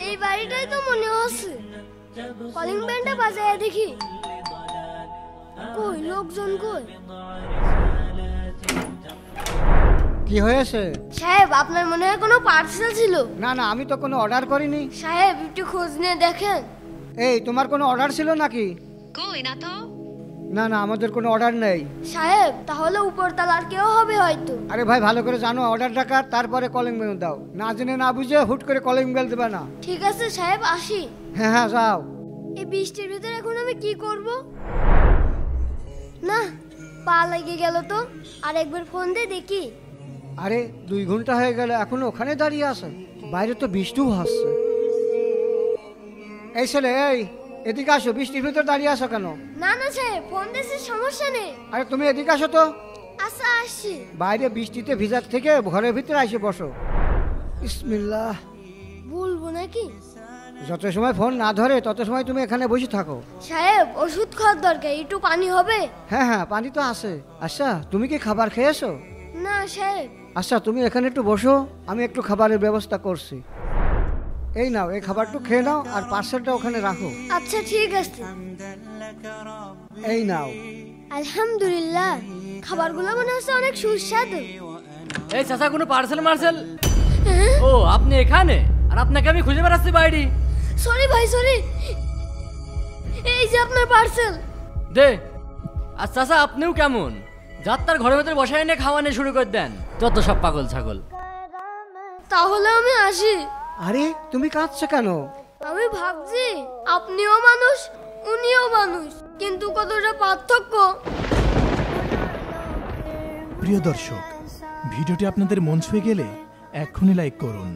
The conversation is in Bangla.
এই বাড়িটাই তো মনে হচ্ছে। কলিং বেলটা বাজায় দেখি, কই লোকজন কই? কি হয়েছে সাহেব, আপনার মনে হয় কোনো পার্সেল ছিল? না না, আমি তো কোনো অর্ডার করিনি। সাহেব, একটু খোঁজ নিয়ে দেখেন। এই, তোমার কোনো অর্ডার ছিল নাকি? কই না তো। না না, আমাদের কোনো অর্ডার নেই। সাহেব, তাহলে উপরতলার কেউ হবে হয়তো। আরে ভাই, ভালো করে জানো অর্ডার টাকা, তারপরে কলিং বেল দাও। না জেনে না বুঝে হুট করে কলিং বেল দেবে না। ঠিক আছে সাহেব, আসি। হ্যাঁ হ্যাঁ, যাও। এই বৃষ্টির ভিতরে এখন আমি কি করব? না, পা লেগে গেল তো। আর একবার ফোন দিয়ে দেখি। আরে 2 ঘন্টা হয়ে গেল, এখনো ওখানে দাঁড়িয়ে আছে। বাইরে তো বৃষ্টিও আসছে। এই ছেলে, এই এদিকে আসো। বৃষ্টির ভিতরে দাঁড়িয়ে আসো কেন? না না সাহেব, ফোন দিয়েছি, সমস্যা নেই। আরে তুমি এদিকে আসো তো। আচ্ছা, আসছি। বাইরে বৃষ্টিতে ভিজার থেকে ঘরের ভিতরে এসে বসো। বিসমিল্লাহ। বলবো নাকি? যত সময় ফোন না ধরে তত সময় তুমি এখানে বসে থাকো। সাহেব, ওষুধ খাওয়ার দরকার, একটু পানি হবে? হ্যাঁ হ্যাঁ, পানি তো আছে। আচ্ছা, তুমি কি খাবার খেয়েছো? না সাহেব। আচ্ছা, তুমি এখানে একটু বসো, আমি একটু খাবারের ব্যবস্থা করছি। এই নাও, এই খাবারটা খেয়ে নাও, আর পার্সেলটা ওখানে রাখো। আচ্ছা ঠিক আছে। এই নাও। আলহামদুলিল্লাহ, খাবারগুলো মনে হচ্ছে অনেক সুস্বাদু। এই চাচা, কোনো পার্সেল মার্সেল? ও, আপনি এখানে? আর আপনাকে আমি খুঁজে বেড়াচ্ছি বাইরে। সরি ভাই, সরি। এই যে আপনার পার্সেল। দে। আর চাচা, আপনিও কেমন? যাত্রার ঘরের ভেতরে বসায় এনে খাওয়ানো শুরু করে দেন, যত সব পাগল ছাগল। তাহলে আমি আসি। আরে, তুমি কাঁদছো কেন? আমি ভাবছি আপনিও মানুষ, উনিও মানুষ, কিন্তু কতটা পার্থক্য। প্রিয় দর্শক, ভিডিওটি আপনাদের মন ছুঁয়ে গেলে এক্ষুনি লাইক করুন।